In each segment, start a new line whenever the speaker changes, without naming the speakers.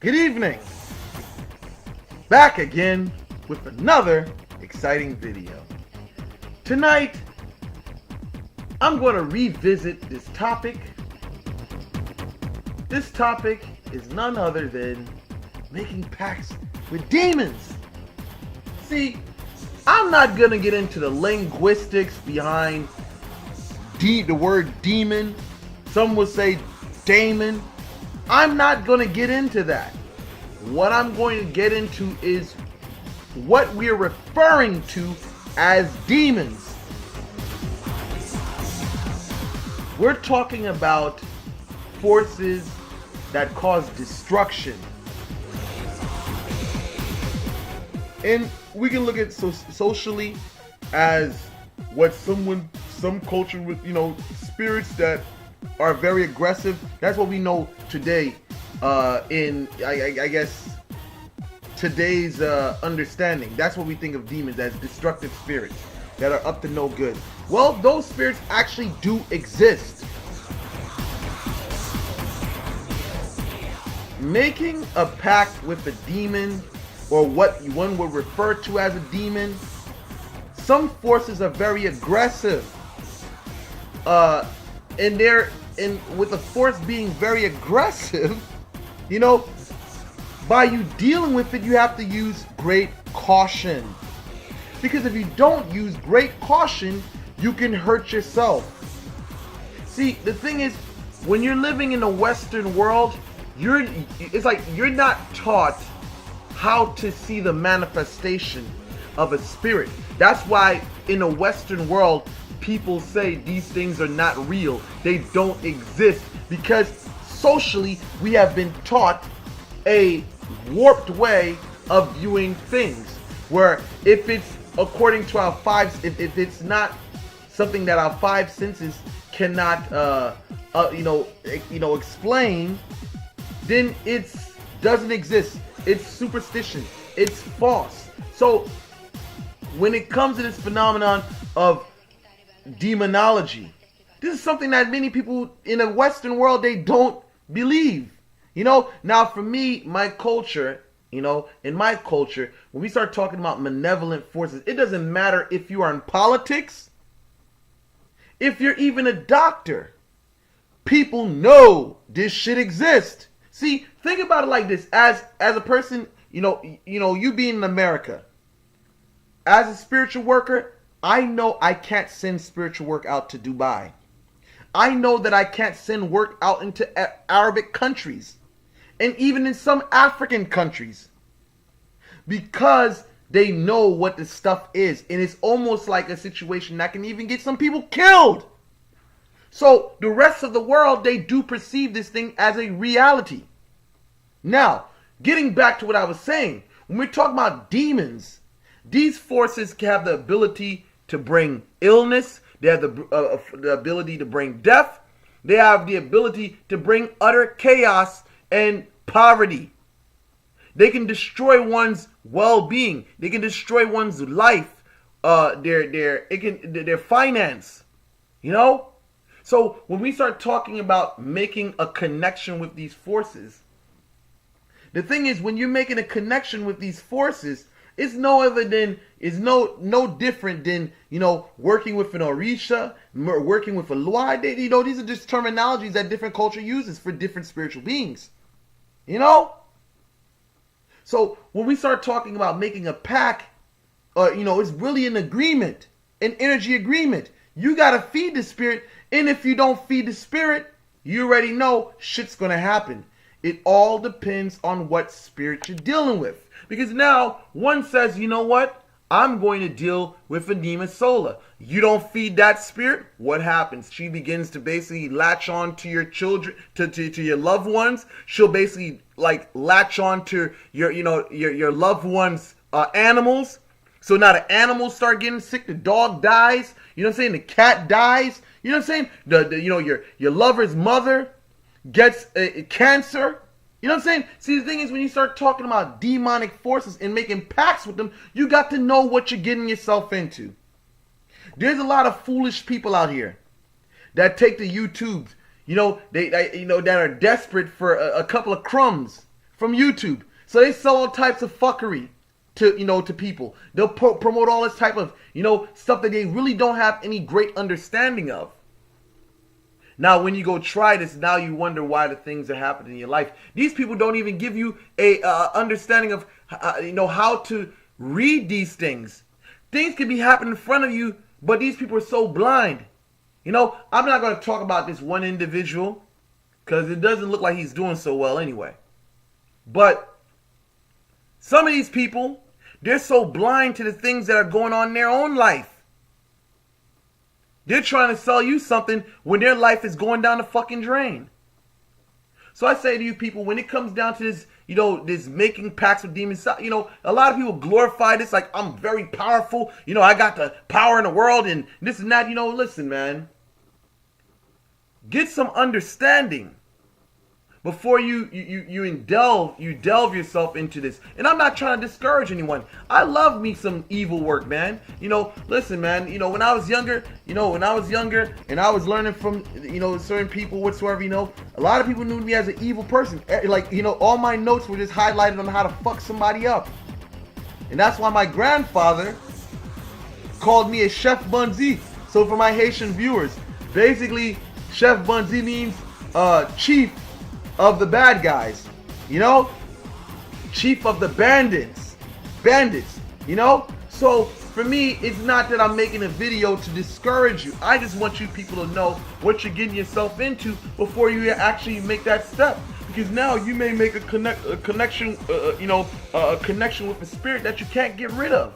Good evening. Back again with another exciting video. Tonight, I'm going to revisit this topic. This topic is none other than making pacts with demons. See, I'm not going to get into the linguistics behind the word demon. Some would say daemon. I'm not going to get into that. What I'm going to get into is what we're referring to as demons. We're talking about forces that cause destruction. And we can look at socially as what some culture with, spirits that are very aggressive. That's what we know today in I guess today's understanding. That's what we think of demons as, destructive spirits that are up to no good. Well, those spirits actually do exist. Making a pact with a demon, or what one would refer to as a demon, some forces are very aggressive. And with a force being very aggressive, by you dealing with it, you have to use great caution. Because if you don't use great caution, you can hurt yourself. See, the thing is, when you're living in the Western world, it's like you're not taught how to see the manifestation of a spirit. That's why in the Western world, people say these things are not real. They don't exist, because socially we have been taught a warped way of viewing things, where if it's according to our if it's not something that our five senses cannot explain, then it doesn't exist. It's superstition. It's false. So when it comes to this phenomenon of demonology, this is something that many people in the Western world, they don't believe. Now for me, my culture, in my culture, when we start talking about malevolent forces, it doesn't matter if you are in politics, if you're even a doctor. People know this shit exists. See, think about it like this. As a person, you being in America, as a spiritual worker, I know I can't send spiritual work out to Dubai. I know that I can't send work out into Arabic countries, and even in some African countries, because they know what the stuff is, and it's almost like a situation that can even get some people killed. So the rest of the world, they do perceive this thing as a reality. Now, getting back to what I was saying, when we're talking about demons, these forces have the ability to bring illness. They have the ability to bring death. They have the ability to bring utter chaos and poverty. They can destroy one's well-being. They can destroy one's life, their finance. So when we start talking about making a connection with these forces, the thing is, when you're making a connection with these forces, it's no different than working with an Orisha, working with a Luai. These are just terminologies that different culture uses for different spiritual beings. So when we start talking about making a pact, it's really an agreement, an energy agreement. You gotta feed the spirit, and if you don't feed the spirit, you already know shit's gonna happen. It all depends on what spirit you're dealing with. Because now one says, you know what? I'm going to deal with Anima Sola. You don't feed that spirit, what happens? She begins to basically latch on to your children, to your loved ones. She'll basically latch on to your loved ones' animals. So now the animals start getting sick. The dog dies. You know what I'm saying? The cat dies. You know what I'm saying? Your lover's mother gets cancer. You know what I'm saying? See, the thing is, when you start talking about demonic forces and making pacts with them, you got to know what you're getting yourself into. There's a lot of foolish people out here that take the YouTubes, that are desperate for a couple of crumbs, from YouTube. So they sell all types of fuckery to, to people. They'll promote all this type of, stuff that they really don't have any great understanding of. Now, when you go try this, now you wonder why the things are happening in your life. These people don't even give you a understanding of, how to read these things. Things can be happening in front of you, but these people are so blind. I'm not going to talk about this one individual because it doesn't look like he's doing so well anyway. But some of these people, they're so blind to the things that are going on in their own life. They're trying to sell you something when their life is going down the fucking drain. So I say to you people, when it comes down to this, this making pacts with demons, a lot of people glorify this like I'm very powerful. I got the power in the world and this and that. Listen, man. Get some understanding before you delve yourself into this. And I'm not trying to discourage anyone. I love me some evil work, man. Listen, man, when I was younger, and I was learning from, certain people whatsoever, a lot of people knew me as an evil person. Like, all my notes were just highlighted on how to fuck somebody up. And that's why my grandfather called me a Chef Bunzi. So for my Haitian viewers, basically, Chef Bunzi means chief of the bad guys, chief of the bandits, so for me, it's not that I'm making a video to discourage you. I just want you people to know what you're getting yourself into before you actually make that step, because now you may make a connection with the spirit that you can't get rid of.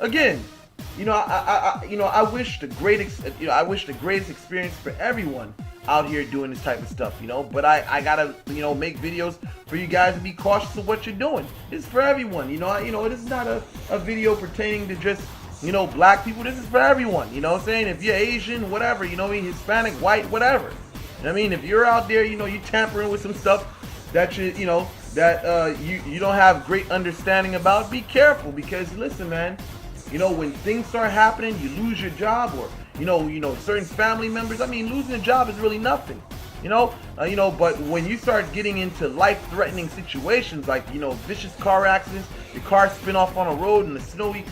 Again, I wish the greatest experience for everyone out here doing this type of stuff, but I gotta, make videos for you guys to be cautious of what you're doing. It's for everyone, this is not a video pertaining to just, black people. This is for everyone, what I'm saying? If you're Asian, whatever, Hispanic, white, whatever. If you're out there, you tampering with some stuff that you don't have great understanding about, be careful, because listen, man, when things start happening, you lose your job, or certain family members. Losing a job is really nothing, but when you start getting into life-threatening situations like, vicious car accidents, your car spin off on a road in the snowy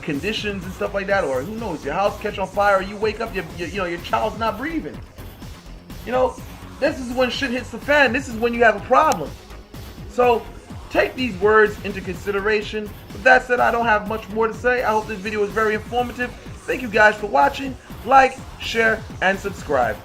conditions and stuff like that, or who knows, your house catch on fire, or you wake up, your child's not breathing. This is when shit hits the fan. This is when you have a problem. So take these words into consideration. With that said, I don't have much more to say. I hope this video was very informative. Thank you guys for watching. Like, share, and subscribe.